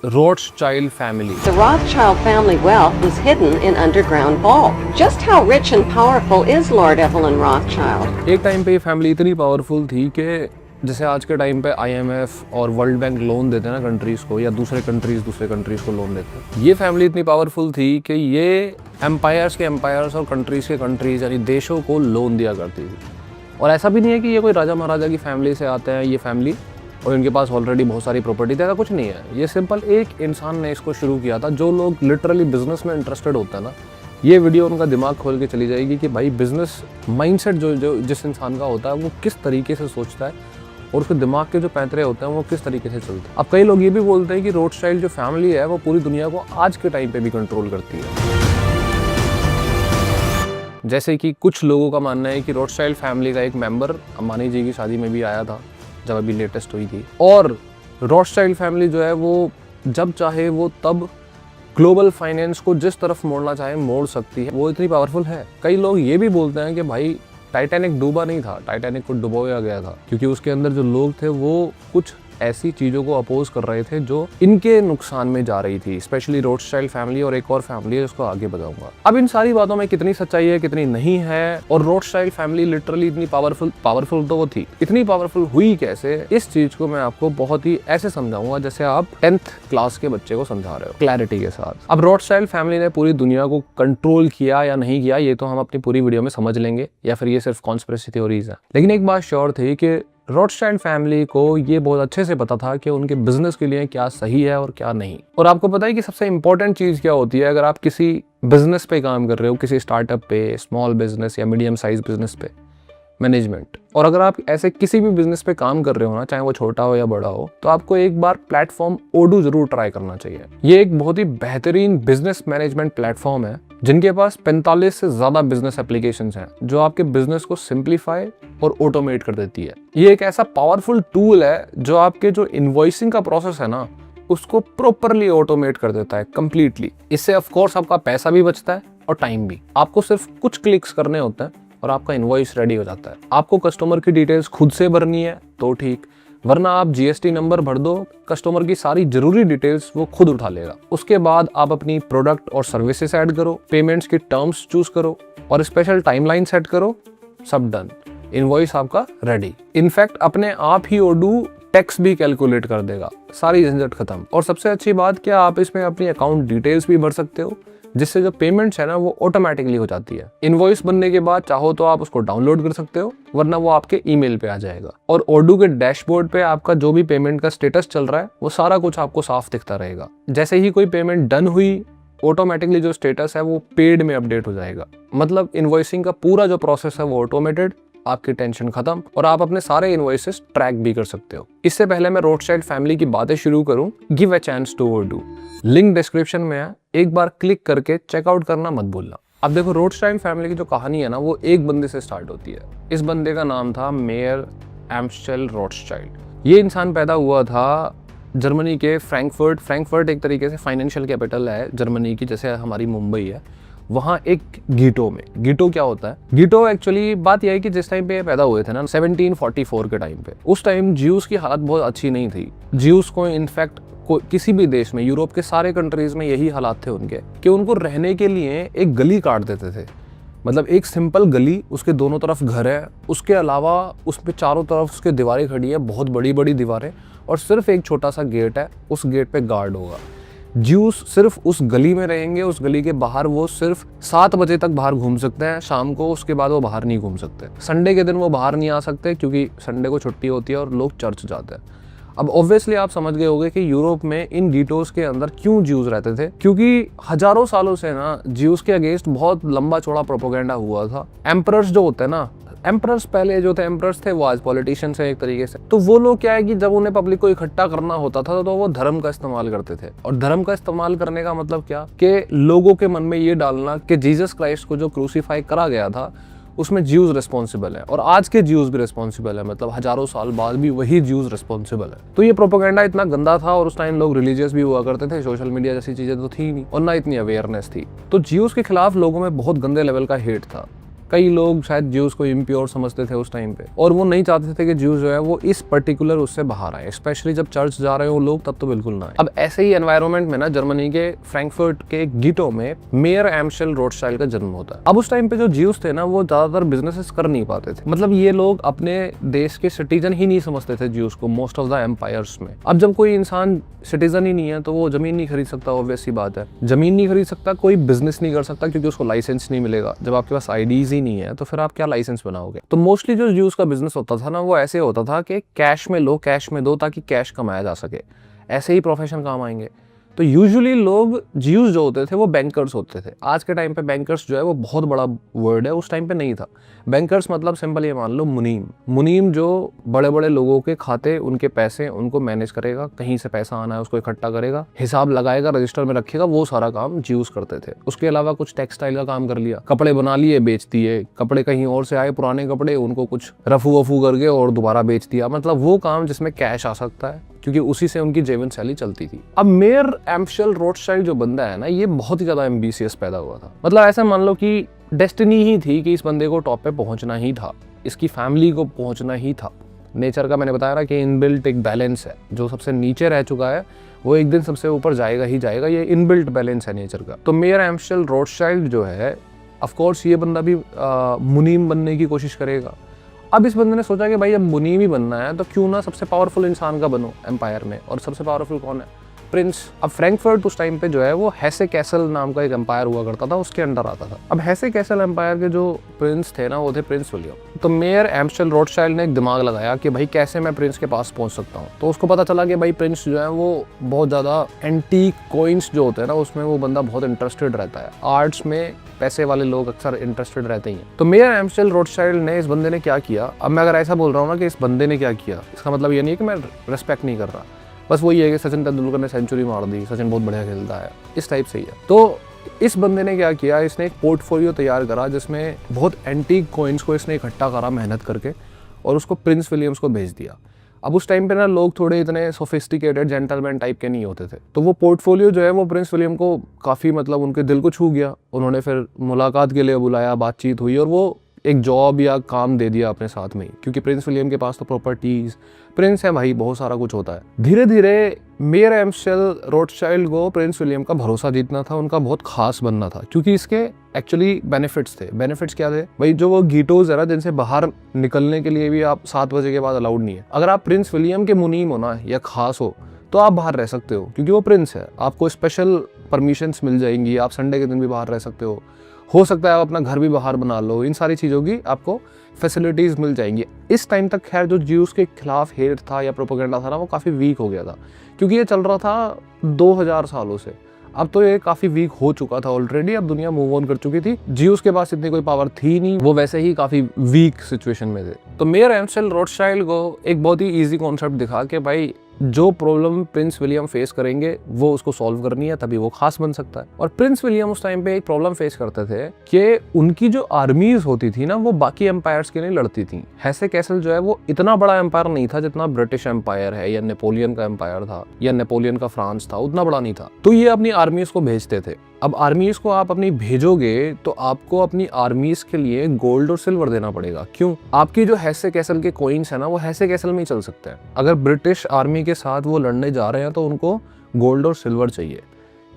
Rothschild family. The Rothschild family wealth was hidden in underground vault. Just how rich and powerful is Lord Evelyn Rothschild? एक time पे ये family इतनी powerful थी कि जैसे आज के टाइम पे IMF और वर्ल्ड बैंक लोन देते हैं ना कंट्रीज को, या दूसरे कंट्रीज को लोन देते हैं, ये फैमिली इतनी पावरफुल थी कि ये एम्पायर्स के एम्पायर्स और कंट्रीज के कंट्रीज यानी देशों को लोन दिया करती थी। और ऐसा भी नहीं है कि ये कोई राजा महाराजा की फैमिली से आते हैं ये फैमिली और इनके पास ऑलरेडी बहुत सारी प्रॉपर्टी थी, ऐसा कुछ नहीं है। ये सिंपल एक इंसान ने इसको शुरू किया था। जो लोग लिटरली बिजनेस में इंटरेस्टेड होता है ना, ये वीडियो उनका दिमाग खोल के चली जाएगी कि भाई बिजनेस माइंडसेट जो जिस इंसान का होता है वो किस तरीके से सोचता है और उसके दिमाग के जो पैंतरे होते हैं वो किस तरीके से चलते हैं। अब कई लोग ये भी बोलते हैं कि रोथस्चाइल्ड जो फैमिली है वो पूरी दुनिया को आज के टाइम पे भी कंट्रोल करती है। जैसे कि कुछ लोगों का मानना है कि रोथस्चाइल्ड फैमिली का एक मेंबर अंबानी जी की शादी में भी आया था जब अभी लेटेस्ट हुई थी, और रोथस्चाइल्ड फैमिली जो है वो जब चाहे वो तब ग्लोबल फाइनेंस को जिस तरफ मोड़ना चाहे मोड़ सकती है, वो इतनी पावरफुल है। कई लोग ये भी बोलते हैं कि भाई टाइटैनिक डूबा नहीं था, टाइटैनिक को डुबोया गया था, क्योंकि उसके अंदर जो लोग थे वो कुछ ऐसी चीज़ों को अपोज कर रहे थे जो इनके नुकसान में जा रही थी, स्पेशली रोथस्चाइल्ड फैमिली और एक और फैमिली है जिसको आगे बताऊंगा। अब इन सारी बातों में कितनी सच्चाई है कितनी नहीं है, और रोथस्चाइल्ड फैमिली लिटरली इतनी पावरफुल तो वो थी, इतनी पावरफुल हुई कैसे, इस चीज को मैं आपको बहुत ही ऐसे समझाऊंगा जैसे आप 10th क्लास के बच्चे को समझा रहे हो, क्लैरिटी के साथ। अब रोथस्चाइल्ड फैमिली ने पूरी दुनिया को कंट्रोल किया या नहीं किया ये तो हम अपनी पूरी वीडियो में समझ लेंगे, या फिर ये सिर्फ कॉन्स्पिरेसी थ्योरीज है। लेकिन एक बात श्योर थी कि रोथस्चाइल्ड फैमिली को ये बहुत अच्छे से पता था कि उनके बिजनेस के लिए क्या सही है और क्या नहीं। और आपको पता है कि सबसे इंपॉर्टेंट चीज क्या होती है अगर आप किसी बिजनेस पे काम कर रहे हो, किसी स्टार्टअप पे, स्मॉल बिजनेस या मीडियम साइज बिजनेस पे, मैनेजमेंट। और अगर आप ऐसे किसी भी बिजनेस पे काम कर रहे हो ना, चाहे वो छोटा हो या बड़ा हो, तो आपको एक बार प्लेटफॉर्म ओडू जरूर ट्राई करना चाहिए। ये एक बहुत ही बेहतरीन बिजनेस मैनेजमेंट प्लेटफॉर्म है जिनके पास 45 से ज्यादा बिजनेस एप्लीकेशंस हैं जो आपके बिजनेस को सिंप्लीफाई और ऑटोमेट कर देती है। ये एक ऐसा पावरफुल टूल है जो आपके जो इनवॉइसिंग का प्रोसेस है ना उसको प्रॉपरली ऑटोमेट कर देता है कंप्लीटली। इससे ऑफ कोर्स आपका पैसा भी बचता है और टाइम भी। आपको सिर्फ कुछ क्लिक्स करने होते हैं और आपका इनवॉइस रेडी हो जाता है। आपको कस्टमर की डिटेल्स खुद से भरनी है तो ठीक, वरना आप GST नंबर भर दो, कस्टमर की सारी जरूरी डिटेल्स वो खुद उठा लेगा। उसके बाद आप अपनी प्रोडक्ट और सर्विसेज ऐड करो, पेमेंट्स की टर्म्स चूज करो और स्पेशल टाइमलाइन सेट करो, सब डन, इनवॉइस आपका रेडी। इनफैक्ट अपने आप ही ओडू टैक्स भी कैलकुलेट कर देगा, सारी झंझट खत्म। और सबसे अच्छी बात क्या, आप इसमें अपनी अकाउंट डिटेल्स भी भर सकते हो जिससे जो पेमेंट्स है ना वो ऑटोमेटिकली हो जाती है। इनवॉइस बनने के बाद चाहो तो आप उसको डाउनलोड कर सकते हो, वरना वो आपके ईमेल पे आ जाएगा। और ओडू के डैशबोर्ड पे आपका जो भी पेमेंट का स्टेटस चल रहा है वो सारा कुछ आपको साफ दिखता रहेगा। जैसे ही कोई पेमेंट डन हुई ऑटोमेटिकली जो स्टेटस है वो पेड में अपडेट हो जाएगा। मतलब इनवॉइसिंग का पूरा जो प्रोसेस है वो ऑटोमेटेड, आपकी टेंशन खत्म, और आप अपने सारे इनवॉइसेस ट्रैक भी कर सकते हो। इससे पहले मैं रोथस्चाइल्ड फैमिली की बातें शुरू करूं, give a chance to Odoo, link description में है, एक बार क्लिक करके चेकआउट करना मत भूलना। अब देखो रोथस्चाइल्ड फैमिली की जो कहानी है ना वो एक बंदे से स्टार्ट होती है। इस बंदे का नाम था मेयर एम्स्टेल रोथस्चाइल्ड। ये इंसान पैदा हुआ था जर्मनी के फ्रैंकफर्ट एक तरीके से फाइनेंशियल कैपिटल है जर्मनी की, जैसे हमारी मुंबई है, वहाँ एक गीटो में। गीटो क्या होता है? गीटो एक्चुअली बात यह है कि जिस टाइम पे पैदा हुए थे ना 1744 के टाइम पे, उस टाइम ज्यूस की हालत बहुत अच्छी नहीं थी। ज्यूस को इनफैक्ट किसी भी देश में, यूरोप के सारे कंट्रीज में यही हालात थे उनके कि उनको रहने के लिए एक गली काट देते थे। मतलब एक सिंपल गली, उसके दोनों तरफ घर है, उसके अलावा उस पे चारों तरफ उसके दीवारें खड़ी है, बहुत बड़ी बड़ी दीवारें, और सिर्फ एक छोटा सा गेट है, उस गेट पे गार्ड होगा। ज्यूस सिर्फ उस गली में रहेंगे, उस गली के बाहर वो सिर्फ 7 बजे तक बाहर घूम सकते हैं शाम को, उसके बाद वो बाहर नहीं घूम सकते। संडे के दिन वो बाहर नहीं आ सकते क्योंकि संडे को छुट्टी होती है और लोग चर्च जाते हैं। अब ऑब्वियसली आप समझ गए होंगे कि यूरोप में इन गीटोस के अंदर क्यों ज्यूज रहते थे, क्योंकि हजारों सालों से ना ज्यूस के अगेंस्ट बहुत लंबा चौड़ा प्रोपेगेंडा हुआ था। एम्परर्स जो होते हैं ना, एम्परर्स पहले जो थे एम्परर्स थे वो आज पॉलिटिशियंस है एक तरीके से। तो वो लोग क्या है कि जब उन्हें पब्लिक को इकट्ठा करना होता था तो वो धर्म का इस्तेमाल करते थे। और धर्म का इस्तेमाल करने का मतलब क्या, कि लोगों के मन में ये डालना कि जीसस क्राइस्ट को जो क्रूसीफाई करा गया था उसमें ज्यूज रिस्पॉन्सिबल है, और आज के ज्यूज भी रिस्पॉन्सिबल है, मतलब हजारों साल बाद भी वही ज्यूज रिस्पॉन्सिबल है। तो ये प्रोपेगेंडा इतना गंदा था, और उस टाइम लोग रिलीजियस भी हुआ करते थे, सोशल मीडिया जैसी चीजें तो थी नहीं और ना इतनी अवेयरनेस थी। तो ज्यूज के खिलाफ लोगों में बहुत गंदे लेवल का हेट था। कई लोग शायद ज्यूज को इम्प्योर समझते थे उस टाइम पे, और वो नहीं चाहते थे कि ज्यूज जो है वो इस पर्टिकुलर उससे बाहर आए, स्पेशली जब चर्च जा रहे हो लोग तब तो बिल्कुल ना आए। अब ऐसे ही एनवायरनमेंट में ना जर्मनी के फ्रैंकफर्ट के गीटो में मेयर एम्शेल रोथशाइल्ड का जन्म होता है। अब उस टाइम पे जो ज्यूज थे ना वो ज्यादातर बिजनेसेस कर नहीं पाते थे, मतलब ये लोग अपने देश के सिटीजन ही नहीं समझते थे ज्यूज को मोस्ट ऑफ द एम्पायर्स में। अब जब कोई इंसान सिटीजन ही नहीं है तो वो जमीन नहीं खरीद सकता, ऑब्वियस सी बात है, जमीन नहीं खरीद सकता, कोई बिजनेस नहीं कर सकता क्योंकि उसको लाइसेंस नहीं मिलेगा। जब आपके पास आईडीज ही नहीं है तो फिर आप क्या लाइसेंस बनाओगे। तो मोस्टली जो ज्यूज का बिजनेस होता था ना वो ऐसे होता था कि कैश में लो, कैश में दो, ताकि कैश कमाया जा सके, ऐसे ही प्रोफेशन काम आएंगे। तो यूजुअली लोग ज्यूज जो होते थे वो बैंकर्स होते थे। आज के टाइम पे बैंकर्स जो है वो बहुत बड़ा वर्ड है, उस टाइम पे नहीं था। बैंकर्स मतलब सिंपल ये मान लो मुनीम। मुनीम जो बड़े बड़े लोगों के खाते, उनके पैसे उनको मैनेज करेगा, कहीं से पैसा आना है उसको इकट्ठा करेगा, हिसाब लगाएगा, रजिस्टर में रखेगा, वो सारा काम ज्यूज करते थे। उसके अलावा कुछ टेक्सटाइल का काम कर लिया, कपड़े बना लिए बेच दिए, कपड़े कहीं और से आए पुराने कपड़े, उनको कुछ रफू वफू करके और दोबारा बेच दिया, मतलब वो काम जिसमें कैश आ सकता है क्योंकि उसी से उनकी जीवन शैली चलती थी। अब मेयर एम्शेल रोथशाइल्ड जो बंदा है ना ये बहुत ही ज्यादा एम्बिशियस पैदा हुआ था। मतलब ऐसा मान लो कि डेस्टिनी ही थी कि इस बंदे को टॉप पे पहुंचना ही था, इसकी फैमिली को पहुंचना ही था। नेचर का मैंने बताया ना कि इनबिल्ट एक बैलेंस है, जो सबसे नीचे रह चुका है वो एक दिन सबसे ऊपर जाएगा ही जाएगा, ये इनबिल्ट बैलेंस है नेचर का। तो मेयर एम्शेल रोथशाइल्ड जो है ऑफ कोर्स ये बंदा भी मुनीम बनने की कोशिश करेगा। अब इस बंदे ने सोचा कि भाई अब मुनीम ही बनना है तो क्यों ना सबसे पावरफुल इंसान का बनो एम्पायर में, और सबसे पावरफुल कौन है? प्रिंस। अब फ्रैंकफर्ट उस टाइम पे जो है वो हेसे कैसल नाम का एक एम्पायर हुआ करता था, उसके अंडर आता था। अब हेसे कैसल एम्पायर के जो प्रिंस थे ना वो थे प्रिंस विलियम। तो मेयर एम्शेल रोथशाइल्ड ने एक दिमाग लगाया कि भाई कैसे मैं प्रिंस के पास पहुंच सकता हूँ। तो उसको पता चला कि भाई प्रिंस जो है वो बहुत ज्यादा एंटीक कॉइन्स जो होते हैं ना उसमें वो बंदा बहुत इंटरेस्टेड रहता है। आर्ट्स में पैसे वाले लोग अक्सर इंटरेस्टेड रहते ही हैं। तो मेयर एम्शेल रोथशाइल्ड ने, इस बंदे ने क्या किया, अब मैं अगर ऐसा बोल रहा हूँ ना कि इस बंदे ने क्या किया, इसका मतलब ये नहीं है कि मैं रिस्पेक्ट नहीं कर रहा, बस वही है कि सचिन तेंदुलकर ने सेंचुरी मार दी, सचिन बहुत बढ़िया खेलता है, इस टाइप से ही है। तो इस बंदे ने क्या किया, इसने एक पोर्टफोलियो तैयार करा जिसमें बहुत एंटीक कॉइन्स को इसने इकट्ठा करा मेहनत करके और उसको प्रिंस विलियम्स को भेज दिया। अब उस टाइम पे ना लोग थोड़े इतने सोफिस्टिकेटेड जेंटलमैन टाइप के नहीं होते थे, तो वो पोर्टफोलियो जो है वो प्रिंस विलियम को काफ़ी मतलब उनके दिल को छू गया। उन्होंने फिर मुलाकात के लिए बुलाया, बातचीत हुई और वो एक जॉब या काम दे दिया अपने साथ में ही, क्योंकि प्रिंस विलियम के पास तो प्रॉपर्टीज, प्रिंस है भाई, बहुत सारा कुछ होता है। धीरे धीरे मेयर एम्शेल रोथशाइल्ड को प्रिंस विलियम का भरोसा जीतना था, उनका बहुत खास बनना था, क्योंकि इसके एक्चुअली बेनिफिट्स थे। बेनिफिट्स क्या थे भाई? जो वो गीटोज है ना जिनसे बाहर निकलने के लिए भी आप 7 बजे के बाद अलाउड नहीं है, अगर आप प्रिंस विलियम के मुनीम हो ना या खास हो तो आप बाहर रह सकते हो, क्योंकि वो प्रिंस है, आपको स्पेशल परमिशंस मिल जाएंगी, आप संडे के दिन भी बाहर रह सकते हो सकता है आप अपना घर भी बाहर बना लो, इन सारी चीज़ों की आपको फैसिलिटीज़ मिल जाएंगी। इस टाइम तक खैर जो ज्यूज के खिलाफ हेट था या प्रोपेगेंडा था ना वो काफ़ी वीक हो गया था, क्योंकि ये चल रहा था 2000 सालों से। अब तो ये काफ़ी वीक हो चुका था ऑलरेडी, अब दुनिया मूव ऑन कर चुकी थी, ज्यूज के पास इतनी कोई पावर थी नहीं, वो वैसे ही काफ़ी वीक सिचुएशन में थे। तो मेयर एम्शेल रोथशाइल्ड को एक बहुत ही ईजी कॉन्सेप्ट दिखा कि भाई जो प्रॉब्लम प्रिंस विलियम फेस करेंगे वो उसको सॉल्व करनी है, तभी वो खास बन सकता है। और प्रिंस विलियम उस टाइम पे एक प्रॉब्लम फेस करते थे कि उनकी जो आर्मीज होती थी ना वो बाकी एम्पायर्स के लिए लड़ती थी। हेसे कैसल जो है वो इतना बड़ा एम्पायर नहीं था जितना ब्रिटिश एम्पायर है या नेपोलियन का एम्पायर था या नेपोलियन का फ्रांस था, उतना बड़ा नहीं था। तो ये अपनी आर्मीज को भेजते थे। अब आर्मीज को आप अपनी भेजोगे तो आपको अपनी आर्मीज के लिए गोल्ड और सिल्वर देना पड़ेगा। क्यों? आपकी जो हेसे कैसल के कॉइन्स है ना वो हेसे कैसल में ही चल सकते हैं। अगर ब्रिटिश आर्मी के साथ वो लड़ने जा रहे हैं तो उनको गोल्ड और सिल्वर चाहिए,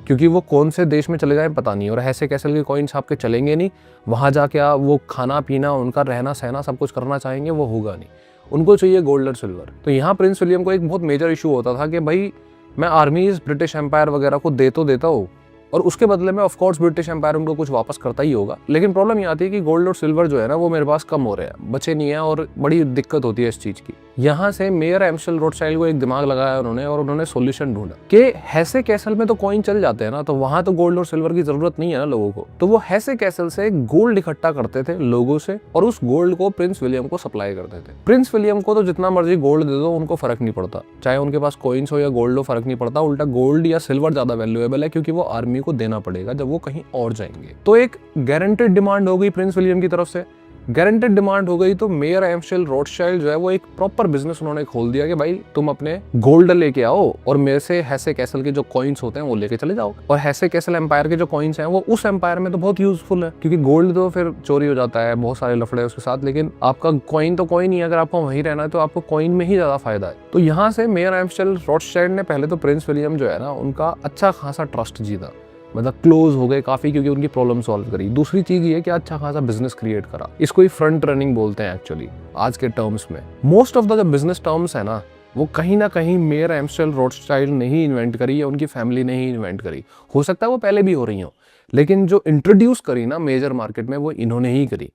क्योंकि वो कौन से देश में चले जाए पता नहीं, और हेसे कैसल के कॉइन्स आपके चलेंगे नहीं, वहां जाके आप वो खाना पीना, उनका रहना सहना सब कुछ करना चाहेंगे, वो होगा नहीं, उनको चाहिए गोल्ड और सिल्वर। तो यहाँ प्रिंस विलियम को एक बहुत मेजर इशू होता था कि भाई मैं आर्मीज ब्रिटिश एम्पायर वगैरह को दे तो देता हूँ और उसके बदले में ऑफ कोर्स ब्रिटिश एम्पायर उनको कुछ वापस करता ही होगा, लेकिन प्रॉब्लम ये आती है कि गोल्ड और सिल्वर जो है ना वो मेरे पास कम हो रहे हैं, बचे नहीं है, और बड़ी दिक्कत होती है इस चीज की। यहाँ से मेयर एम्शेल रोथशाइल्ड को एक दिमाग लगाया उन्होंने और उन्होंने सोल्यूशन ढूंढा कि हेसे कैसल में तो कॉइन चल जाते हैं ना, तो वहां तो गोल्ड और सिल्वर की जरूरत नहीं है ना लोगों को, तो वो हेसे कैसल से गोल्ड इकट्ठा करते थे लोगों से और उस गोल्ड को प्रिंस विलियम को सप्लाई करते थे। प्रिंस विलियम को तो जितना मर्जी गोल्ड दे दो उनको फर्क नहीं पड़ता, चाहे उनके पास कॉइन्स हो या गोल्ड हो, फर्क नहीं पड़ता, उल्टा गोल्ड या सिल्वर ज्यादा वैल्यूएबल है क्योंकि वो आर्मी को देना पड़ेगा जब वो कहीं और जाएंगे। तो एक गारंटेड डिमांड हो गई प्रिंस विलियम की तरफ से, गारंटेड डिमांड हो गई तो मेयर एम्स्टेल रोथशाइल्ड जो है वो एक प्रॉपर बिजनेस उन्होंने खोल दिया कि भाई तुम अपने गोल्ड लेके आओ और मेरे से हेसे कैसल के जो कॉइन्स होते हैं वो लेके चले जाओ। और हेसे कैसल एम्पायर के जो कॉइन्स हैं वो उस एम्पायर में तो बहुत यूजफुल है, क्योंकि गोल्ड तो फिर चोरी हो जाता है, बहुत सारे लफड़े उसके साथ, लेकिन आपका कॉइन तो कॉइन ही है। अगर आपको वहीं रहना है तो आपको कॉइन में ही ज्यादा फायदा है। तो यहाँ से मेयर एम्स्टेल रोथशाइल्ड ने पहले तो प्रिंस विलियम जो है ना उनका अच्छा खासा ट्रस्ट जीता, मतलब क्लोज हो गए काफी, क्योंकि उनकी प्रॉब्लम सॉल्व करी। दूसरी चीज ये कि अच्छा खासा बिजनेस क्रिएट करा, इसको ही फ्रंट रनिंग बोलते हैं एक्चुअली आज के टर्म्स में। मोस्ट ऑफ द जो बिजनेस टर्म्स है ना वो कहीं ना कहीं मेयर एम्स्टेल रोथशाइल्ड ने ही इन्वेंट करी या उनकी फैमिली ने ही इन्वेंट करी। हो सकता है वो पहले भी हो रही हो, लेकिन जो इंट्रोड्यूस करी ना मेजर मार्केट में वो इन्होंने ही करी।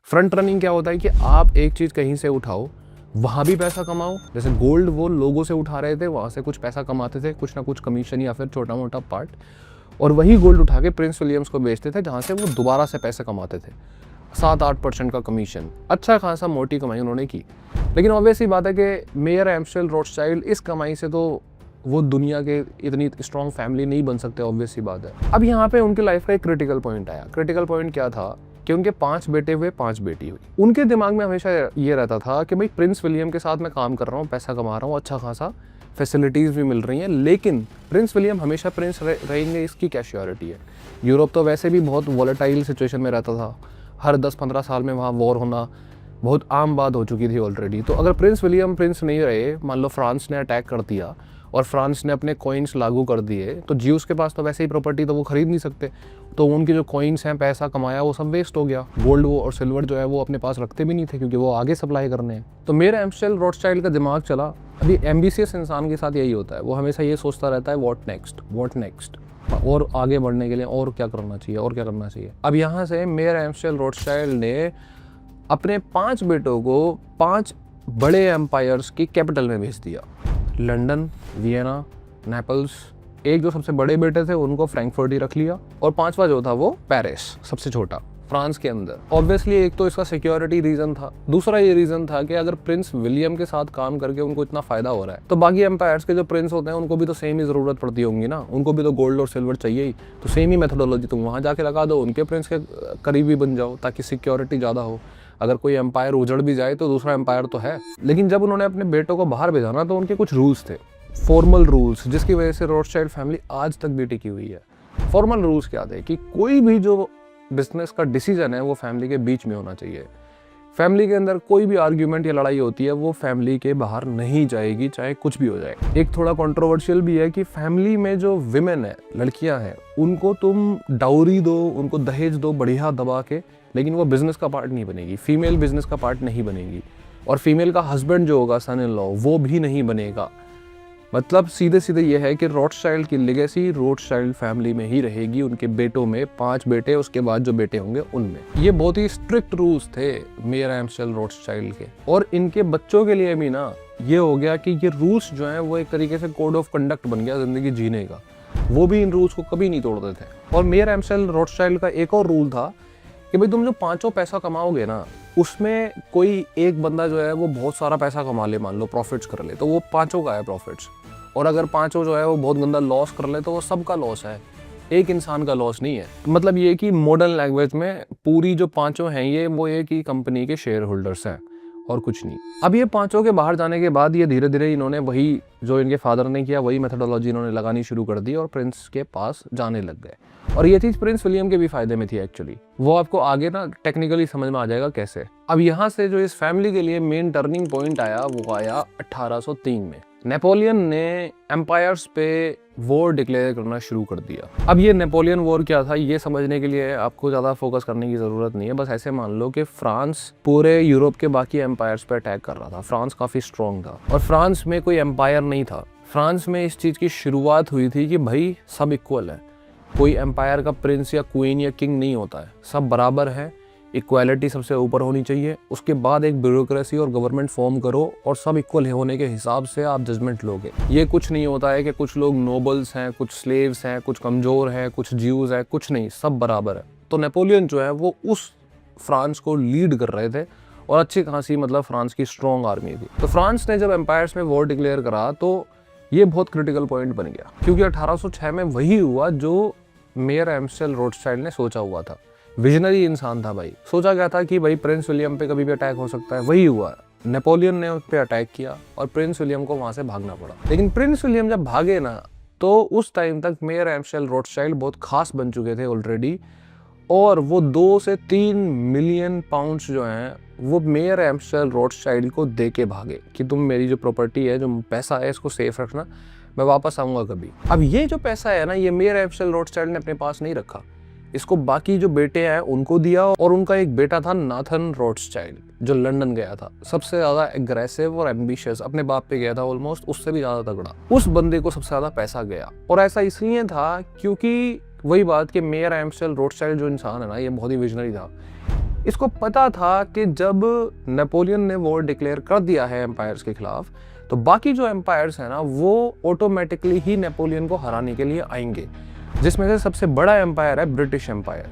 फ्रंट रनिंग क्या होता है कि आप एक चीज कहीं से उठाओ, वहां भी पैसा कमाओ। जैसे गोल्ड वो लोगों से उठा रहे थे, वहां से कुछ पैसा कमाते थे, कुछ ना कुछ कमीशन या फिर छोटा मोटा पार्ट, और वही गोल्ड उठा के प्रिंस विलियम्स को बेचते थे, जहाँ से वो दोबारा से पैसे कमाते थे। 7-8% का कमीशन, अच्छा खासा मोटी कमाई उन्होंने की। लेकिन ऑब्वियसली बात है कि मेयर एम्स्टेल रोथशाइल्ड इस कमाई से तो वो दुनिया के इतनी स्ट्रॉन्ग फैमिली नहीं बन सकते, ऑब्वियसली बात है। अब यहाँ पे उनकी लाइफ का एक क्रिटिकल पॉइंट आया। क्रिटिकल पॉइंट क्या था कि उनके 5 बेटे हुए, 5 बेटी हुई। उनके दिमाग में हमेशा ये रहता था कि भाई प्रिंस विलियम के साथ मैं काम कर रहा हूँ, पैसा कमा रहा हूँ, अच्छा खासा फैसिलिटीज़ भी मिल रही हैं, लेकिन प्रिंस विलियम हमेशा प्रिंस रहेंगे इसकी क्या श्योरिटी है। यूरोप तो वैसे भी बहुत वॉलेटाइल सिचुएशन में रहता था, हर 10-15 साल में वहाँ वॉर होना बहुत आम बात हो चुकी थी ऑलरेडी। तो अगर प्रिंस विलियम प्रिंस नहीं रहे, मान लो फ्रांस ने अटैक कर दिया और फ्रांस ने अपने कॉइन्स लागू कर दिए, तो ज्यूस के पास तो वैसे ही प्रॉपर्टी तो वो खरीद नहीं सकते, तो उनकी जो कॉइन्स हैं, पैसा कमाया, वो सब वेस्ट हो गया। गोल्ड वो और सिल्वर जो है वो अपने पास रखते भी नहीं थे, क्योंकि वो आगे सप्लाई करने हैं। तो मेयर एम्स्टेल रोथशाइल्ड का दिमाग चला। अभी एम्बिशियस इंसान के साथ यही होता है, वो हमेशा ये सोचता रहता है व्हाट नेक्स्ट, और आगे बढ़ने के लिए और क्या करना चाहिए, और क्या करना चाहिए। अब यहाँ से मेयर एम्स्टेल रोथशाइल्ड ने अपने 5 बेटों को 5 बड़े एम्पायर्स की कैपिटल में भेज दिया। London, Vienna, Naples. एक जो सबसे बड़े बेटे थे उनको फ्रैंकफर्ट ही रख लिया, और 5वां जो था वो पेरिस, सबसे छोटा, फ्रांस के अंदर। ऑब्वियसली एक तो इसका सिक्योरिटी रीजन था, दूसरा ये रीजन था कि अगर प्रिंस विलियम के साथ काम करके उनको इतना फायदा हो रहा है, तो बाकी एम्पायर्स के जो प्रिंस होते हैं उनको भी तो सेम ही जरूरत पड़ती होंगी ना, उनको भी तो गोल्ड और सिल्वर चाहिए ही। तो सेम ही मेथोडोलॉजी तुम वहां जाके लगा दो, उनके प्रिंस के करीबी बन जाओ, ताकि सिक्योरिटी ज्यादा हो। अगर कोई एम्पायर उजड़ भी जाए तो दूसरा एम्पायर तो है। लेकिन जब उन्होंने अपने बेटों को बाहर भेजना तो उनके कुछ रूल्स थे, फॉर्मल रूल्स, जिसकी वजह से रोथशाइल्ड फैमिली आज तक भी टिकी हुई है। फॉर्मल रूल्स क्या थे कि कोई भी जो बिजनेस का डिसीजन है वो फैमिली के बीच में होना चाहिए। फैमिली के अंदर कोई भी आर्ग्यूमेंट या लड़ाई होती है वो फैमिली के बाहर नहीं जाएगी, चाहे कुछ भी हो जाए। एक थोड़ा कंट्रोवर्शियल भी है कि फैमिली में जो विमेन है, लड़कियां हैं, उनको तुम डाउरी दो, उनको दहेज दो बढ़िया दबा के, लेकिन वो बिजनेस का पार्ट नहीं बनेगी, फीमेल बिजनेस का पार्ट नहीं बनेगी। और फीमेल का हस्बैंड जो होगा, सन इन लॉ, वो भी नहीं बनेगा। मतलब सीधे सीधे ये है कि रोथशाइल्ड की लेगेसी रोथशाइल्ड फैमिली में ही रहेगी, उनके बेटों में, 5 बेटे, उसके बाद जो बेटे होंगे उनमें। ये बहुत ही स्ट्रिक्ट रूल्स थे मेयर एम्स्टेल रोथशाइल्ड के। और इनके बच्चों के लिए भी ना ये हो गया कि ये रूल्स जो हैं वो एक तरीके से कोड ऑफ कंडक्ट बन गया जिंदगी जीने का। वो भी इन रूल्स को कभी नहीं तोड़ते थे। और मेयर एम्स्टेल रोथशाइल्ड का एक और रूल था कि भाई तुम जो 5 पैसा कमाओगे ना, उसमें कोई एक बंदा जो है वो बहुत सारा पैसा कमा ले, मान लो प्रॉफिट्स कर ले, तो वो 5 का है प्रॉफिट्स। और अगर 5 जो है वो बहुत गंदा लॉस कर ले तो वो सबका लॉस है, एक इंसान का लॉस नहीं है। मतलब ये कि मॉडर्न लैंग्वेज में पूरी जो 5 हैं ये वो एक ही कंपनी के शेयर होल्डर्स हैं और कुछ नहीं। अब ये 5 के बाहर जाने के बाद ये धीरे धीरे इन्होंने वही जो इनके फादर ने किया वही मेथोडोलॉजी इन्होंने लगानी शुरू कर दी और प्रिंस के पास जाने लग गए। और ये चीज प्रिंस विलियम के भी फायदे में थी एक्चुअली। वो आपको आगे ना टेक्निकली समझ में आ जाएगा कैसे। अब यहाँ से जो इस फैमिली के लिए मेन टर्निंग पॉइंट आया वो आया 1803 में। नेपोलियन ने एम्पायर्स पे वॉर डिक्लेयर करना शुरू कर दिया। अब ये नेपोलियन वॉर क्या था ये समझने के लिए आपको ज़्यादा फोकस करने की ज़रूरत नहीं है। बस ऐसे मान लो कि फ्रांस पूरे यूरोप के बाकी एम्पायर्स पे अटैक कर रहा था। फ्रांस काफ़ी स्ट्रॉन्ग था और फ्रांस में कोई एम्पायर नहीं था। फ्रांस में इस चीज़ की शुरुआत हुई थी कि भाई सब इक्वल है, कोई एम्पायर का प्रिंस या क्वीन या किंग नहीं होता है, सब बराबर है, इक्वालिटी सबसे ऊपर होनी चाहिए। उसके बाद एक ब्यूरोक्रेसी और गवर्नमेंट फॉर्म करो और सब इक्वल होने के हिसाब से आप जजमेंट लोगे। ये कुछ नहीं होता है कि कुछ लोग नोबल्स हैं, कुछ स्लेव्स हैं, कुछ कमज़ोर हैं, कुछ ज्यूज हैं, कुछ नहीं, सब बराबर है। तो नेपोलियन जो है वो उस फ्रांस को लीड कर रहे थे और अच्छी खासी मतलब फ्रांस की स्ट्रॉन्ग आर्मी थी। तो फ्रांस ने जब एम्पायर्स में वॉर डिक्लेयर करा तो ये बहुत क्रिटिकल पॉइंट बन गया, क्योंकि 1806 में वही हुआ जो मेयर एम्स्टेल रोथशाइल्ड ने सोचा हुआ था। विजनरी इंसान था भाई। सोचा गया था कि भाई प्रिंस विलियम पे कभी भी अटैक हो सकता है, वही हुआ। नेपोलियन ने उस पर अटैक किया और प्रिंस विलियम को वहां से भागना पड़ा। लेकिन प्रिंस विलियम जब भागे ना, तो उस टाइम तक मेयर एम्शेल रोथस्चाइल्ड बहुत खास बन चुके थे ऑलरेडी, और वो 2 से 3 मिलियन पाउंड्स जो हैं वो मेयर एम्शेल रोथस्चाइल्ड को दे के भागे कि तुम मेरी जो प्रॉपर्टी है, जो पैसा है, इसको सेफ रखना, मैं वापस आऊंगा कभी। अब ये जो पैसा है ना, ये मेयर एम्शेल रोथस्चाइल्ड ने अपने पास नहीं रखा, इसको बाकी जो बेटे हैं उनको दिया, और उनका एक बेटा था नाथन रोथस्चाइल्ड जो लंदन गया था, सबसे ज्यादा एग्रेसिव और एम्बिशियस, अपने बाप पे गया था ऑलमोस्ट, उससे भी ज्यादा तगड़ा। उस बंदे को सबसे ज्यादा पैसा गया, और ऐसा इसलिए था क्योंकि वही बात कि मेयर एम्शेल रोथस्चाइल्ड जो इंसान है ना, ये बहुत ही विजनरी था। इसको पता था कि जब नेपोलियन ने वॉर डिक्लेयर कर दिया है एम्पायर्स के खिलाफ, तो बाकी जो एम्पायर्स हैं ना वो ऑटोमेटिकली ही नेपोलियन को हराने के लिए आएंगे, जिसमें से सबसे बड़ा एम्पायर है ब्रिटिश एम्पायर,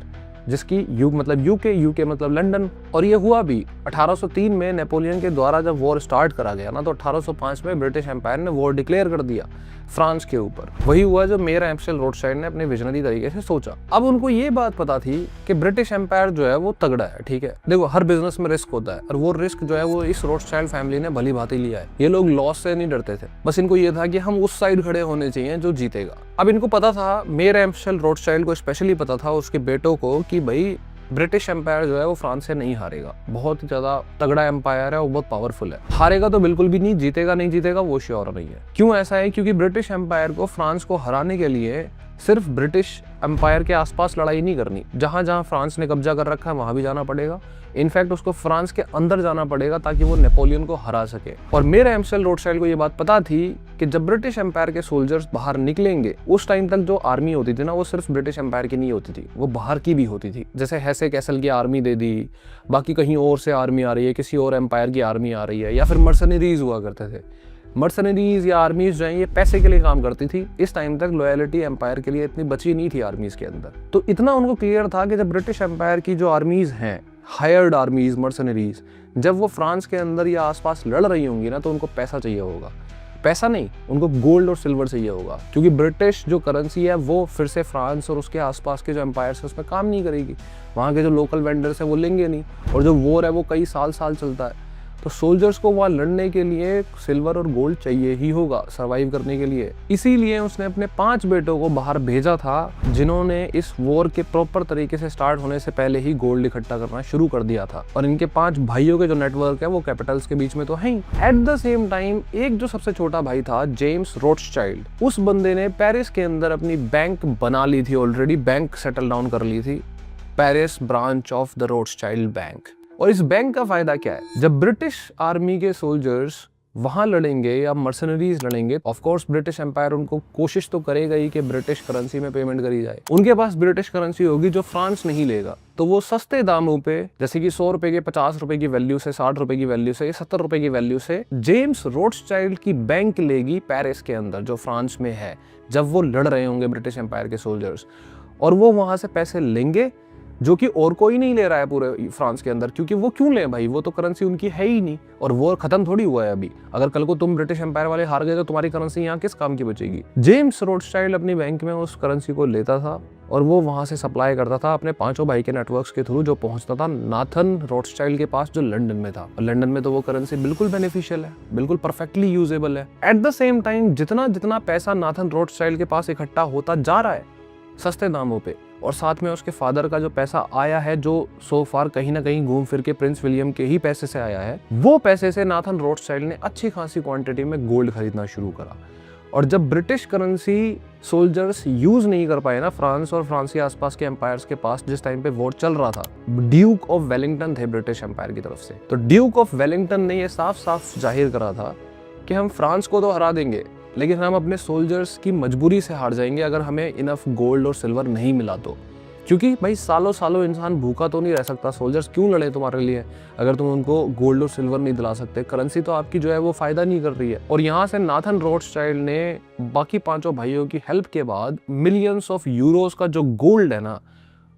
जिसकी यूके मतलब लंदन। और ये हुआ भी 1803 में नेपोलियन के द्वारा जब वॉर स्टार्ट करा गया ना, तो 1805 में ब्रिटिश एम्पायर ने वॉर डिक्लेयर कर दिया फ्रांस के ऊपर। वही हुआ जो मेयर एम्शेल रोथस्चाइल्ड ने अपने विजनरी तरीके से सोचा। अब उनको ये बात पता थी कि ब्रिटिश एम्पायर जो है वो तगड़ा है, ठीक है। देखो, हर बिजनेस में रिस्क होता है, और वो रिस्क जो है वो इस रोथस्चाइल्ड फैमिली ने भली भांति लिया है। ये लोग लॉस से नहीं डरते थे, बस इनको ये था कि हम उस साइड खड़े होने चाहिए जो जीतेगा। अब इनको पता था, मेयर एम्शेल रोथस्चाइल्ड को स्पेशली पता था, उसके बेटों को, कि भाई ब्रिटिश एम्पायर जो है वो फ्रांस से नहीं हारेगा, बहुत ही ज्यादा तगड़ा एम्पायर है, वो बहुत पावरफुल है। हारेगा तो बिल्कुल भी नहीं, जीतेगा नहीं जीतेगा वो श्योर नहीं है। क्यों ऐसा है? क्योंकि ब्रिटिश एम्पायर को फ्रांस को हराने के लिए सिर्फ ब्रिटिश एम्पायर के आसपास लड़ाई नहीं करनी, जहां जहां फ्रांस ने कब्जा कर रखा है वहां भी जाना पड़ेगा। इनफैक्ट उसको फ्रांस के अंदर जाना पड़ेगा ताकि वो नेपोलियन को हरा सके। और मेयर एम्शेल रोथस्चाइल्ड को ये बात पता थी कि जब ब्रिटिश एम्पायर के सोल्जर्स बाहर निकलेंगे, उस टाइम तक जो आर्मी होती थी ना, वो सिर्फ ब्रिटिश एम्पायर की नहीं होती थी, वो बाहर की भी होती थी। जैसे हेसे कैसल की आर्मी दे दी, बाकी कहीं और से आर्मी आ रही है, किसी और एम्पायर की आर्मी आ रही है, या फिर मर्सनरीज हुआ करते थे। मर्सनरीज या आर्मीज जो है ये पैसे के लिए काम करती थी। इस टाइम तक लॉयलिटी एम्पायर के लिए इतनी बची नहीं थी आर्मीज के अंदर। तो इतना उनको क्लियर था कि जब ब्रिटिश एम्पायर की जो आर्मीज हैं, हायर्ड आर्मीज, मर्सनरीज, जब वो फ्रांस के अंदर या आसपास लड़ रही होंगी ना, तो उनको पैसा चाहिए होगा। पैसा नहीं, उनको गोल्ड और सिल्वर चाहिए होगा, क्योंकि ब्रिटिश जो करेंसी है वो फिर से फ्रांस और उसके आसपास के जो एम्पायर्स है उसमें काम नहीं करेगी। वहाँ के जो लोकल वेंडर्स है वो लेंगे नहीं, और जो वॉर है वो कई साल चलता है। तो सोल्जर्स को वहाँ लड़ने के लिए सिल्वर और गोल्ड चाहिए ही होगा सर्वाइव करने के लिए। इसीलिए उसने अपने 5 बेटों को बाहर भेजा था, जिन्होंने इस वॉर के प्रॉपर तरीके से स्टार्ट होने से पहले ही गोल्ड इकट्ठा करना शुरू कर दिया था। और इनके 5 भाइयों के जो नेटवर्क है वो कैपिटल्स के बीच में तो है ही। एट द सेम टाइम एक जो सबसे छोटा भाई था, जेम्स रोथस्चाइल्ड, उस बंदे ने पेरिस के अंदर अपनी बैंक बना ली थी ऑलरेडी, बैंक सेटल डाउन कर ली थी, Paris branch of the Rothschild bank. और इस बैंक का फायदा क्या है? जब ब्रिटिश आर्मी के सोल्जर्स वहां लड़ेंगे या मर्सनरीज लड़ेंगे, ऑफ कोर्स ब्रिटिश एम्पायर उनको कोशिश तो करेगा ही कि ब्रिटिश करेंसी में पेमेंट करी जाए। उनके पास ब्रिटिश करेंसी होगी जो फ्रांस नहीं लेगा, तो वो सस्ते दामों पे, जैसे कि 100 रुपए के 50 रुपए की वैल्यू से, 60 रुपए की वैल्यू से, 70 रुपए की वैल्यू से जेम्स रोथस्चाइल्ड की बैंक लेगी पेरिस के अंदर, जो फ्रांस में है, जब वो लड़ रहे होंगे ब्रिटिश एम्पायर के सोल्जर्स। और वो वहां से पैसे लेंगे जो कि और कोई नहीं ले रहा है पूरे फ्रांस के अंदर, क्योंकि वो क्यों ले भाई, वो तो करेंसी उनकी है ही नहीं, और वो खत्म थोड़ी हुआ है अभी। अगर कल को तुम ब्रिटिश एम्पायर वाले हार गए तो तुम्हारी करेंसी यहाँ किस काम की बचेगी? जेम्स रोथस्चाइल्ड अपनी बैंक में उस करेंसी को लेता था और वो वहां से सप्लाई करता था अपने 5 भाई के नेटवर्क्स के थ्रू, जो पहुंचता था नाथन रोथस्चाइल्ड के पास, जो लंदन में था। और लंदन में तो वो करेंसी बिल्कुल बेनिफिशियल है, बिल्कुल परफेक्टली यूजेबल है। एट द सेम टाइम जितना जितना पैसा नाथन रोथस्चाइल्ड के पास इकट्ठा होता जा रहा है सस्ते दामों पे, और साथ में उसके फादर का जो पैसा आया है, जो सो फार कहीं ना कहीं घूम फिर के प्रिंस विलियम के ही पैसे से आया है, वो पैसे से नाथन रोथस्चाइल्ड ने अच्छी खासी क्वांटिटी में गोल्ड खरीदना शुरू करा। और जब ब्रिटिश करेंसी सोल्जर्स यूज नहीं कर पाए ना फ्रांस और फ्रांस के आसपास के एम्पायर्स के पास, जिस टाइम पे वॉर चल रहा था, ड्यूक ऑफ वेलिंगटन थे ब्रिटिश एम्पायर की तरफ से, तो ड्यूक ऑफ वेलिंगटन ने यह साफ साफ जाहिर करा था कि हम फ्रांस को तो हरा देंगे, लेकिन हम अपने सोल्जर्स की मजबूरी से हार जाएंगे अगर हमें इनफ गोल्ड और सिल्वर नहीं मिला तो। क्योंकि भाई सालों सालों इंसान भूखा तो नहीं रह सकता, सोल्जर्स क्यों लड़े तुम्हारे लिए अगर तुम उनको गोल्ड और सिल्वर नहीं दिला सकते। करेंसी तो आपकी जो है वो फायदा नहीं कर रही है। और यहाँ से नाथन रोथस्चाइल्ड ने बाकी 5 भाइयों की हेल्प के बाद मिलियंस ऑफ यूरोज का जो गोल्ड है ना,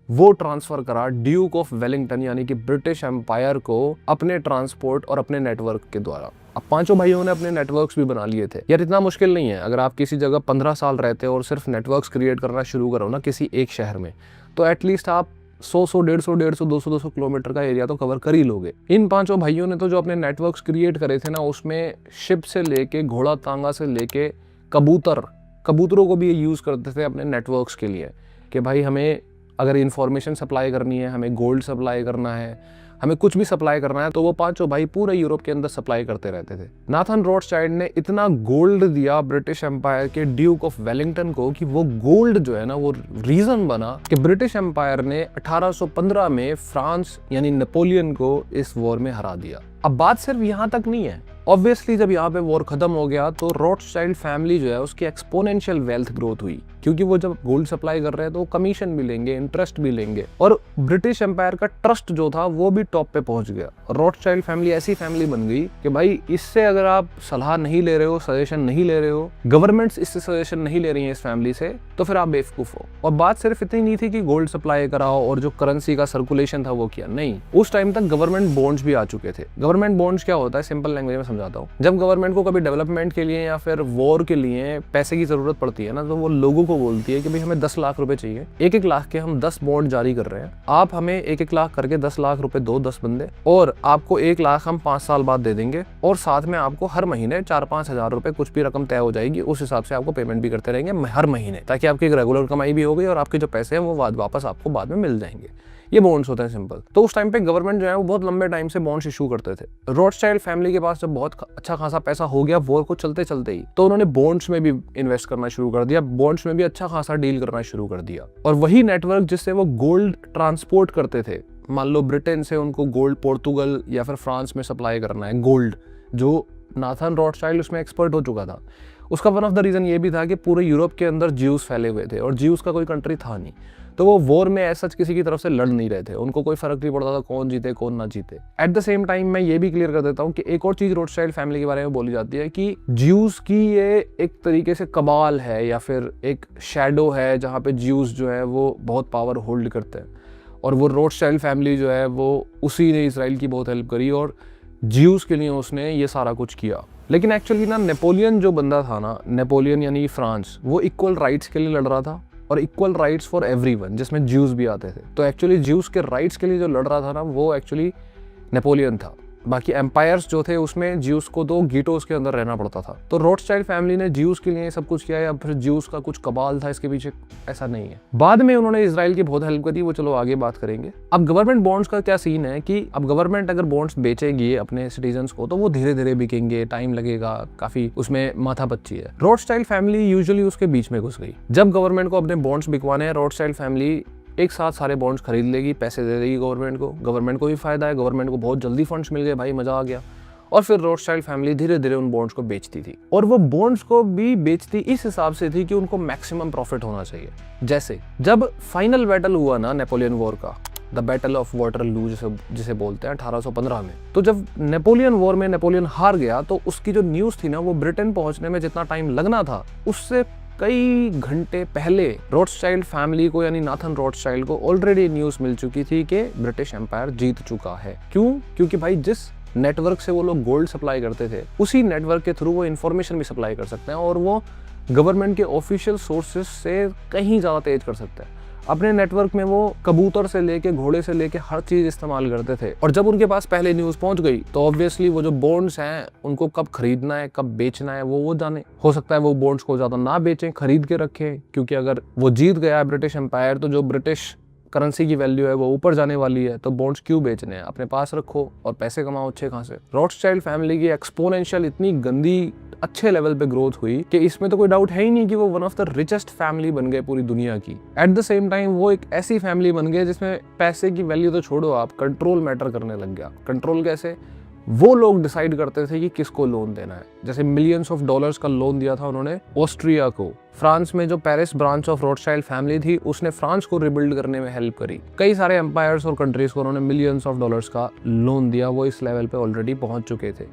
वो ट्रांसफर करा ड्यूक ऑफ वेलिंगटन यानी कि ब्रिटिश एम्पायर को अपने ट्रांसपोर्ट और अपने नेटवर्क के द्वारा। अब 5 भाइयों ने अपने नेटवर्क्स भी बना लिए थे। यार इतना मुश्किल नहीं है, अगर आप किसी जगह 15 साल रहते हो और सिर्फ नेटवर्क्स क्रिएट करना शुरू करो ना किसी एक शहर में, तो एटलीस्ट आप 100 150 200 किलोमीटर का एरिया तो कवर कर ही लोगे। इन पांचों भाइयों ने तो जो अपने नेटवर्क्स क्रिएट करे थे ना, उसमें शिप से लेके घोड़ा तांगा से लेके कबूतरों को भी ये यूज़ करते थे अपने नेटवर्क्स के लिए कि भाई हमें अगर इंफॉर्मेशन सप्लाई करनी है, हमें गोल्ड सप्लाई करना है, हमें कुछ भी सप्लाई करना है, तो वो पांचों भाई पूरे यूरोप के अंदर सप्लाई करते रहते थे। नाथन रॉथस्चाइल्ड ने इतना गोल्ड दिया ब्रिटिश एम्पायर के ड्यूक ऑफ वेलिंगटन को कि वो गोल्ड जो है ना, वो रीजन बना कि ब्रिटिश एम्पायर ने 1815 में फ्रांस यानी नेपोलियन को इस वॉर में हरा दिया। अब बात सिर्फ यहाँ तक नहीं है। ऑब्वियसली जब यहाँ पे वॉर खत्म हो गया तो रॉथस्चाइल्ड फैमिली जो है उसकी एक्सपोनेंशियल वेल्थ ग्रोथ हुई, क्योंकि वो जब गोल्ड सप्लाई कर रहे हैं तो कमीशन भी लेंगे, इंटरेस्ट भी लेंगे, और ब्रिटिश एम्पायर का ट्रस्ट जो था वो भी टॉप पे पहुंच गया। रॉथस्चाइल्ड फैमिली ऐसी फैमिली बन गई कि भाई इससे अगर आप सलाह नहीं ले रहे हो, सजेशन नहीं ले रहे हो, गवर्नमेंट्स इससे सजेशन नहीं ले रही है इस फैमिली से, तो फिर आप बेवकूफ हो। और बात सिर्फ इतनी नहीं थी कि गोल्ड सप्लाई कराओ और जो करेंसी का सर्कुलेशन था वो किया, नहीं, उस टाइम तक गवर्नमेंट बॉन्ड्स भी आ चुके थे। गवर्नमेंट बॉन्ड्स क्या होता है, सिंपल लैंग्वेज में समझाता हूँ। जब गवर्नमेंट को कभी डेवलपमेंट के लिए या फिर वॉर के लिए पैसे की जरूरत पड़ती है ना, तो वो लोगों को बोलती है कि भाई हमें 10 लाख रुपए चाहिए, 1-1 लाख के हम 10 बॉन्ड जारी कर रहे हैं, आप हमें 1-1 लाख करके 10 लाख रुपए दो 10 बंदे, और आपको 1 लाख हम 5 साल बाद दे देंगे, और साथ में आपको हर महीने 4-5 हजार रुपए कुछ भी रकम तय हो जाएगी, उस हिसाब से आपको पेमेंट भी करते रहेंगे हर महीने, ताकि आपकी एक रेगुलर कमाई भी हो गई और आपके जो पैसे हैं वो वापस आपको बाद में मिल जाएंगे। ये बॉन्ड्स होते हैं सिंपल। तो उस टाइम पे गवर्नमेंट जो है वो बहुत लंबे टाइम से बॉन्ड्स इशू करते थे। रॉथस्चाइल्ड फैमिली के पास जब बहुत अच्छा खासा पैसा हो गया वॉर को चलते चलते ही, तो उन्होंने बॉन्ड्स में भी इन्वेस्ट करना शुरू कर दिया, बॉन्ड्स में भी अच्छा खासा डील करना शुरू कर दिया। और वही नेटवर्क जिससे वो गोल्ड ट्रांसपोर्ट करते थे, मान लो ब्रिटेन से उनको गोल्ड पोर्तुगल या फिर फ्रांस में सप्लाई करना है गोल्ड, जो नाथन रॉथस्चाइल्ड उसमें एक्सपर्ट हो चुका था। उसका वन ऑफ द रीजन ये भी था कि पूरे यूरोप के अंदर ज्यूस फैले हुए थे और ज्यूस का कोई कंट्री था नहीं, तो वो वॉर में ऐसा किसी की तरफ से लड़ नहीं रहे थे, उनको कोई फर्क नहीं पड़ता था कौन जीते कौन ना जीते। एट द सेम टाइम मैं ये भी क्लियर कर देता हूँ कि एक और चीज रॉथस्चाइल्ड फैमिली के बारे में बोली जाती है कि ज्यूस की ये एक तरीके से कबाल है या फिर एक शैडो है, जहाँ पे ज्यूस जो है वो बहुत पावर होल्ड करते हैं, और वो रॉथस्चाइल्ड फैमिली जो है वो उसी ने इसराइल की बहुत हेल्प करी और ज्यूस के लिए उसने ये सारा कुछ किया। लेकिन एक्चुअली ना नेपोलियन जो बंदा था ना, नेपोलियन यानी फ्रांस, वो इक्वल राइट्स के लिए लड़ रहा था और इक्वल राइट्स फॉर एवरीवन, जिसमें ज्यूस भी आते थे। तो एक्चुअली ज्यूस के राइट्स के लिए जो लड़ रहा था ना, वो एक्चुअली नेपोलियन था। बाकी एम्पायर्स जो थे उसमें ज्यूस को तो गीटोस के अंदर रहना पड़ता था। तो रॉथस्चाइल्ड फैमिली ने ज्यूस के लिए सब कुछ किया या फिर ज्यूस का कुछ कबाल था इसके पीछे, ऐसा नहीं है। बाद में उन्होंने इजराइल की बहुत हेल्प करी, वो चलो आगे बात करेंगे। अब गवर्नमेंट बॉन्ड्स का क्या सीन है कि अब गवर्नमेंट अगर बॉन्ड्स बेचेगी अपने सिटीजन्स को तो वो धीरे धीरे बिकेंगे, टाइम लगेगा, काफी उसमें माथापच्ची है। रॉथस्चाइल्ड फैमिली यूजुअली उसके बीच में घुस गई। जब गवर्नमेंट को अपने बॉन्ड्स बिकवाने हैं, रॉथस्चाइल्ड फैमिली एक साथ सारे बॉन्ड्स खरीद लेगी, पैसे दे देगी गवर्नमेंट को भी फायदा है, गवर्नमेंट को बहुत जल्दी फंड्स मिल गए, भाई मजा आ गया। और फिर रॉथस्चाइल्ड फैमिली धीरे धीरे उन बॉन्ड्स को बेचती थी, और वो बॉन्ड्स को भी बेचती इस हिसाब से थी कि उनको मैक्सिमम प्रॉफिट होना चाहिए। जैसे जब फाइनल बैटल हुआ ना नेपोलियन वॉर का, द बैटल ऑफ वाटरलू जिसे बोलते हैं 1815 में, तो जब नेपोलियन वॉर में नेपोलियन हार गया तो उसकी जो न्यूज़ थी ना, वो ब्रिटेन पहुंचने में जितना टाइम लगना था उससे कई घंटे पहले रॉथस्चाइल्ड फैमिली को यानी नाथन रॉथस्चाइल्ड को ऑलरेडी न्यूज़ मिल चुकी थी कि ब्रिटिश एम्पायर जीत चुका है। क्यों? क्योंकि भाई जिस नेटवर्क से वो लोग गोल्ड सप्लाई करते थे, उसी नेटवर्क के थ्रू वो इन्फॉर्मेशन भी सप्लाई कर सकते हैं, और वो गवर्नमेंट के ऑफिशियल सोर्सेज से कहीं ज़्यादा तेज कर सकते हैं। अपने नेटवर्क में वो कबूतर से लेके घोड़े से लेके हर चीज इस्तेमाल करते थे, और जब उनके पास पहले न्यूज़ पहुंच गई तो ऑब्वियसली वो जो बॉन्ड्स हैं उनको कब खरीदना है कब बेचना है वो जाने। हो सकता है वो बॉन्ड्स को ज़्यादा ना बेचें, खरीद के रखें, क्योंकि अगर वो जीत गया ब्रिटिश एम्पायर तो जो ब्रिटिश करेंसी की वैल्यू है वो ऊपर जाने वाली है, तो बॉन्ड्स क्यों बेचने हैं, अपने पास रखो और पैसे कमाओ अच्छे खासे। रॉथस्चाइल्ड फैमिली की एक्सपोनेंशियल इतनी गंदी अच्छे लेवल पे ग्रोथ हुई कि इसमें तो कोई डाउट है ही नहीं कि वो one of the richest family बन गए पूरी दुनिया की। एट द सेम टाइम वो एक ऐसी फैमिली बन गए जिसमें पैसे की वैल्यू तो छोड़ो, आप कंट्रोल मैटर करने लग गया। कंट्रोल कैसे? वो लोग डिसाइड करते थे कि किसको लोन देना है। जैसे मिलियंस ऑफ डॉलर्स का लोन दिया था उन्होंने ऑस्ट्रिया को। फ्रांस में जो Paris branch of Rothschild family थी उसने फ्रांस को रिबिल्ड करने में हेल्प करी। कई सारे एम्पायर्स और कंट्रीज को उन्होंने मिलियंस ऑफ डॉलर्स का लोन दिया, वो इस लेवल पे ऑलरेडी पहुंच चुके थे।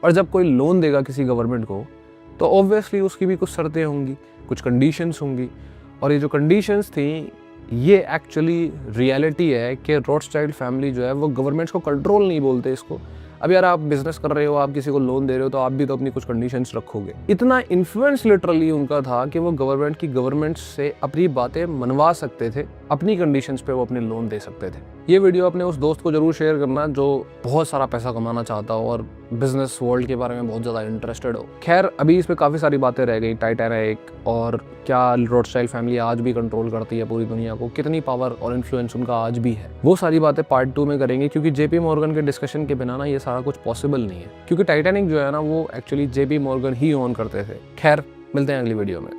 और जब कोई लोन देगा किसी गवर्नमेंट को तो ऑब्वियसली उसकी भी कुछ शर्तें होंगी, कुछ कंडीशंस होंगी, और ये जो कंडीशंस थी ये एक्चुअली रियलिटी है कि रॉथस्चाइल्ड फैमिली जो है वो गवर्नमेंट्स को कंट्रोल नहीं बोलते इसको, अब यार आप बिजनेस कर रहे हो, आप किसी को लोन दे रहे हो, तो आप भी तो अपनी कुछ कंडीशंस रखोगे। इतना इन्फ्लुएंस लिटरली उनका था कि वो गवर्नमेंट से अपनी बातें मनवा सकते थे, अपनी कंडीशंस पे वो अपने लोन दे सकते थे। ये वीडियो अपने उस दोस्त को जरूर शेयर करना जो बहुत सारा पैसा कमाना चाहता हो और बिजनेस वर्ल्ड के बारे में बहुत ज़्यादा इंटरेस्टेड हो। खैर अभी इस पे काफ़ी सारी बातें रह गई, टाइटैनिक और क्या रोथस्चाइल्ड फैमिली आज भी कंट्रोल करती है पूरी दुनिया को, कितनी पावर और इन्फ्लुएंस उनका आज भी है, वो सारी बातें पार्ट 2 में करेंगे, क्योंकि जेपी मॉर्गन के डिस्कशन के बिना ना ये सारा कुछ पॉसिबल नहीं है, क्योंकि टाइटैनिक जो है ना वो एक्चुअली जेपी मॉर्गन ही ओन करते थे। खैर मिलते हैं अगली वीडियो में।